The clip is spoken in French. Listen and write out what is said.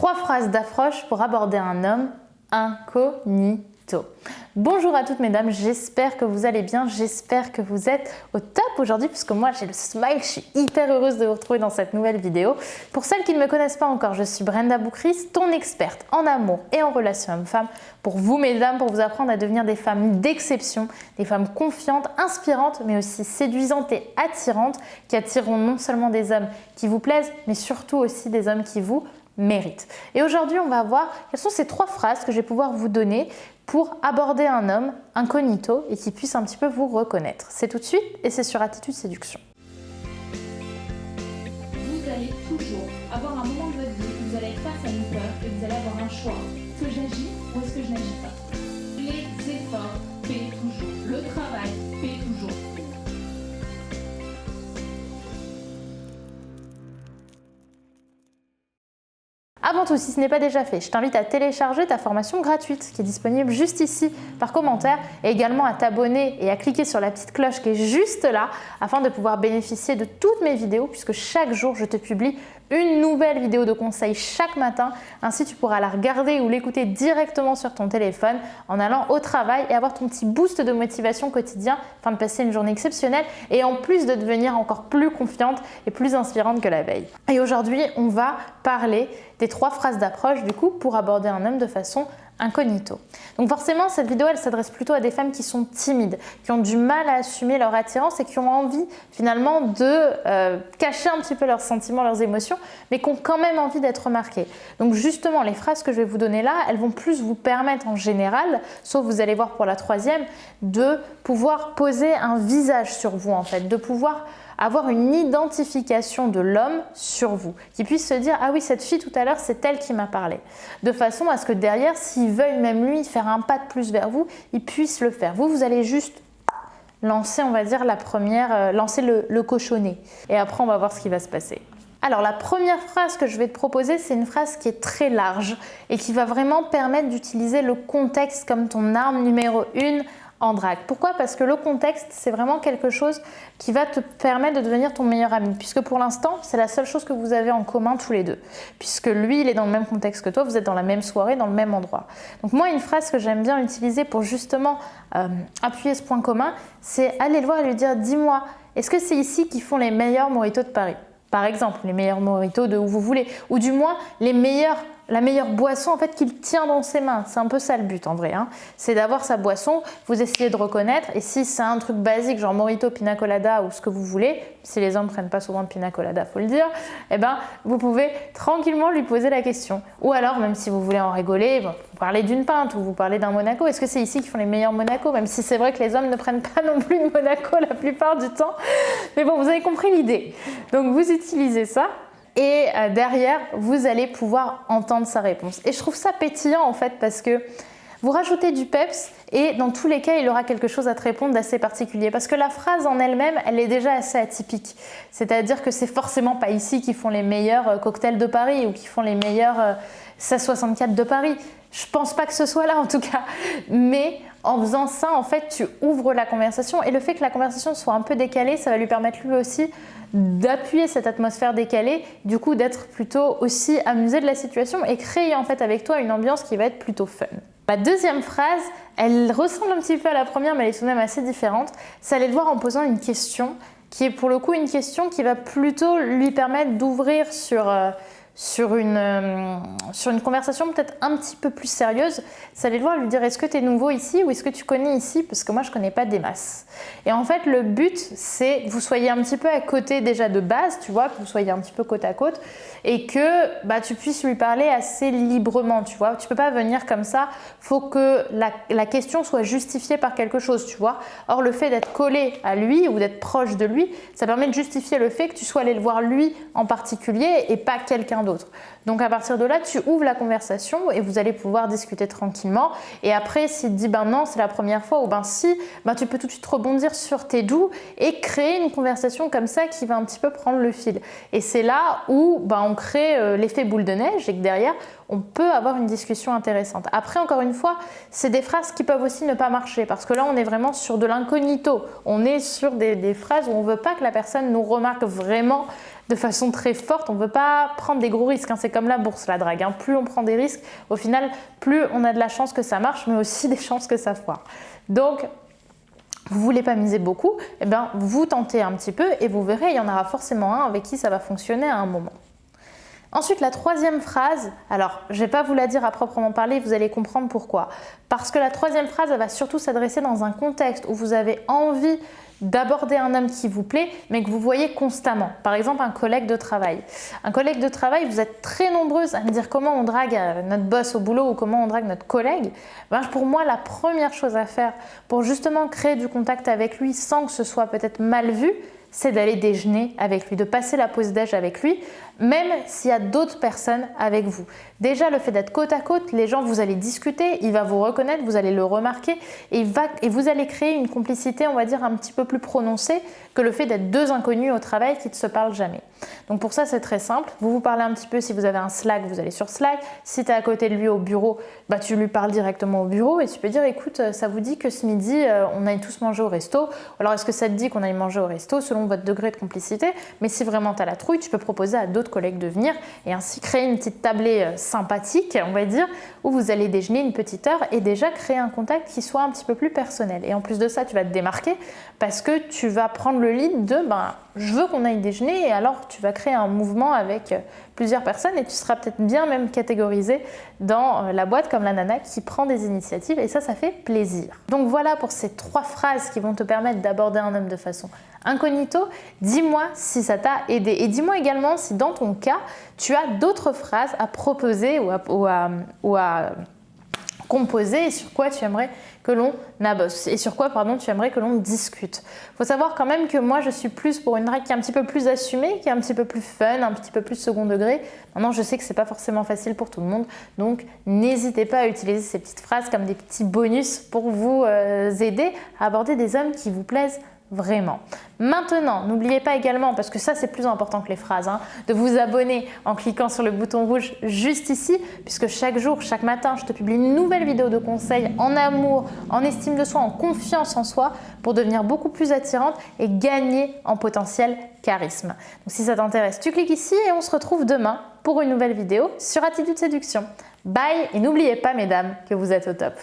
3 phrases d'approche pour aborder un homme incognito. Bonjour à toutes mesdames, j'espère que vous allez bien, j'espère que vous êtes au top aujourd'hui puisque moi j'ai le smile, je suis hyper heureuse de vous retrouver dans cette nouvelle vidéo. Pour celles qui ne me connaissent pas encore, je suis Brenda Boukris, ton experte en amour et en relations hommes-femmes pour vous mesdames, pour vous apprendre à devenir des femmes d'exception, des femmes confiantes, inspirantes mais aussi séduisantes et attirantes qui attireront non seulement des hommes qui vous plaisent mais surtout aussi des hommes qui vous méritent. Et aujourd'hui on va voir quelles sont ces 3 phrases que je vais pouvoir vous donner pour aborder un homme incognito et qui puisse un petit peu vous reconnaître. C'est tout de suite et c'est sur Attitude Séduction. Vous allez toujours avoir un moment de votre vie où vous allez être face à une peur et vous allez avoir un choix. Est-ce que j'agis ou est-ce que je n'agis pas? Les efforts paient toujours. Le travail paie toujours. Avant tout, si ce n'est pas déjà fait, je t'invite à télécharger ta formation gratuite qui est disponible juste ici par commentaire et également à t'abonner et à cliquer sur la petite cloche qui est juste là afin de pouvoir bénéficier de toutes mes vidéos puisque chaque jour je te publie une nouvelle vidéo de conseil chaque matin. Ainsi, tu pourras la regarder ou l'écouter directement sur ton téléphone en allant au travail et avoir ton petit boost de motivation quotidien afin de passer une journée exceptionnelle et en plus de devenir encore plus confiante et plus inspirante que la veille. Et aujourd'hui, on va parler des 3 phrases d'approche du coup pour aborder un homme de façon incognito. Donc forcément, cette vidéo, elle s'adresse plutôt à des femmes qui sont timides, qui ont du mal à assumer leur attirance et qui ont envie finalement de cacher un petit peu leurs sentiments, leurs émotions, mais qui ont quand même envie d'être remarquées. Donc justement, les phrases que je vais vous donner là, elles vont plus vous permettre en général, sauf vous allez voir pour la 3e, de pouvoir poser un visage sur vous en fait, de pouvoir avoir une identification de l'homme sur vous, qui puisse se dire « Ah oui, cette fille tout à l'heure, c'est elle qui m'a parlé ». De façon à ce que derrière, s'il veuille même lui faire un pas de plus vers vous, il puisse le faire. Vous allez juste lancer, on va dire, la première, lancer le cochonnet. Et après, on va voir ce qui va se passer. Alors la première phrase que je vais te proposer, c'est une phrase qui est très large et qui va vraiment permettre d'utiliser le contexte comme ton arme numéro 1 en drague. Pourquoi? Parce que le contexte, c'est vraiment quelque chose qui va te permettre de devenir ton meilleur ami. Puisque pour l'instant, c'est la seule chose que vous avez en commun tous les deux. Puisque lui, il est dans le même contexte que toi, vous êtes dans la même soirée, dans le même endroit. Donc moi, une phrase que j'aime bien utiliser pour justement appuyer ce point commun, c'est aller le voir et lui dire « Dis-moi, est-ce que c'est ici qu'ils font les meilleurs mojitos de Paris ?» Par exemple, les meilleurs mojitos de où vous voulez. Ou du moins, la meilleure boisson en fait qu'il tient dans ses mains. C'est un peu ça le but en vrai. C'est d'avoir sa boisson, vous essayez de reconnaître et si c'est un truc basique genre mojito, pina colada ou ce que vous voulez, si les hommes ne prennent pas souvent de pina colada, faut le dire, eh ben, vous pouvez tranquillement lui poser la question. Ou alors, même si vous voulez en rigoler, vous parlez d'une pinte ou vous parlez d'un Monaco. Est-ce que c'est ici qu'ils font les meilleurs Monaco? Même si c'est vrai que les hommes ne prennent pas non plus de Monaco la plupart du temps. Mais bon, vous avez compris l'idée. Donc vous utilisez ça. Et derrière, vous allez pouvoir entendre sa réponse. Et je trouve ça pétillant en fait parce que vous rajoutez du peps et dans tous les cas, il aura quelque chose à te répondre d'assez particulier. Parce que la phrase en elle-même, elle est déjà assez atypique. C'est-à-dire que c'est forcément pas ici qu'ils font les meilleurs cocktails de Paris ou qu'ils font les meilleurs 1664 de Paris. Je pense pas que ce soit là en tout cas. Mais en faisant ça, en fait, tu ouvres la conversation et le fait que la conversation soit un peu décalée, ça va lui permettre lui aussi d'appuyer cette atmosphère décalée, du coup d'être plutôt aussi amusé de la situation et créer en fait avec toi une ambiance qui va être plutôt fun. Ma 2e phrase, elle ressemble un petit peu à la première mais elle est tout de même assez différente. C'est aller le voir en posant une question qui est pour le coup une question qui va plutôt lui permettre d'ouvrir sur une conversation peut-être un petit peu plus sérieuse, c'est aller le voir et lui dire est-ce que tu es nouveau ici ou est-ce que tu connais ici parce que moi je connais pas des masses. Et en fait le but c'est que vous soyez un petit peu à côté déjà de base, tu vois, que vous soyez un petit peu côte à côte et que tu puisses lui parler assez librement, tu vois. Tu peux pas venir comme ça, faut que la question soit justifiée par quelque chose, tu vois. Or le fait d'être collé à lui ou d'être proche de lui, ça permet de justifier le fait que tu sois allé le voir lui en particulier et pas quelqu'un d'autre. Donc à partir de là, tu ouvres la conversation et vous allez pouvoir discuter tranquillement. Et après, s'il te dit ben non, c'est la première fois ou ben si, ben tu peux tout de suite rebondir sur tes doux et créer une conversation comme ça qui va un petit peu prendre le fil. Et c'est là où ben, on crée l'effet boule de neige et que derrière, on peut avoir une discussion intéressante. Après, encore une fois, c'est des phrases qui peuvent aussi ne pas marcher parce que là, on est vraiment sur de l'incognito. On est sur des phrases où on ne veut pas que la personne nous remarque vraiment de façon très forte. On ne veut pas prendre des gros risques, hein. C'est comme la bourse, la drague, hein. Plus on prend des risques, au final, plus on a de la chance que ça marche, mais aussi des chances que ça foire. Donc, vous ne voulez pas miser beaucoup, eh bien, vous tentez un petit peu et vous verrez, il y en aura forcément un avec qui ça va fonctionner à un moment. Ensuite, la troisième phrase, alors je ne vais pas vous la dire à proprement parler, vous allez comprendre pourquoi. Parce que la troisième phrase, elle va surtout s'adresser dans un contexte où vous avez envie d'aborder un homme qui vous plaît, mais que vous voyez constamment. Par exemple, un collègue de travail. Un collègue de travail, vous êtes très nombreuses à me dire comment on drague notre boss au boulot ou comment on drague notre collègue. Ben, pour moi, la première chose à faire pour justement créer du contact avec lui sans que ce soit peut-être mal vu, c'est d'aller déjeuner avec lui, de passer la pause déj avec lui, même s'il y a d'autres personnes avec vous. Déjà, le fait d'être côte à côte, les gens, vous allez discuter, il va vous reconnaître, vous allez le remarquer et vous allez créer une complicité, on va dire, un petit peu plus prononcée que le fait d'être deux inconnus au travail qui ne se parlent jamais. Donc pour ça, c'est très simple. Vous vous parlez un petit peu, si vous avez un Slack, vous allez sur Slack. Si tu es à côté de lui au bureau, bah, tu lui parles directement au bureau et tu peux dire, écoute, ça vous dit que ce midi, on aille tous manger au resto. Alors, est-ce que ça te dit qu'on aille manger au resto selon votre degré de complicité? Mais si vraiment tu as la trouille, tu peux proposer à d'autres collègues de venir et ainsi créer une petite tablée sympathique, on va dire, où vous allez déjeuner une petite heure et déjà créer un contact qui soit un petit peu plus personnel. Et en plus de ça, tu vas te démarquer parce que tu vas prendre le lead de je veux qu'on aille déjeuner et alors tu vas créer un mouvement avec plusieurs personnes et tu seras peut-être bien même catégorisé dans la boîte comme la nana qui prend des initiatives et ça fait plaisir. Donc voilà pour ces 3 phrases qui vont te permettre d'aborder un homme de façon incognito. Dis-moi si ça t'a aidé et dis-moi également si dans ton cas tu as d'autres phrases à proposer ou à composer et sur quoi tu aimerais que l'on tu aimerais que l'on discute. Il faut savoir quand même que moi je suis plus pour une drague qui est un petit peu plus assumée, qui est un petit peu plus fun, un petit peu plus second degré. Maintenant je sais que c'est pas forcément facile pour tout le monde, donc n'hésitez pas à utiliser ces petites phrases comme des petits bonus pour vous aider à aborder des hommes qui vous plaisent vraiment. Maintenant, n'oubliez pas également, parce que ça c'est plus important que les phrases, de vous abonner en cliquant sur le bouton rouge juste ici, puisque chaque jour, chaque matin, je te publie une nouvelle vidéo de conseils en amour, en estime de soi, en confiance en soi, pour devenir beaucoup plus attirante et gagner en potentiel charisme. Donc si ça t'intéresse, tu cliques ici et on se retrouve demain pour une nouvelle vidéo sur Attitude Séduction. Bye et n'oubliez pas mesdames que vous êtes au top.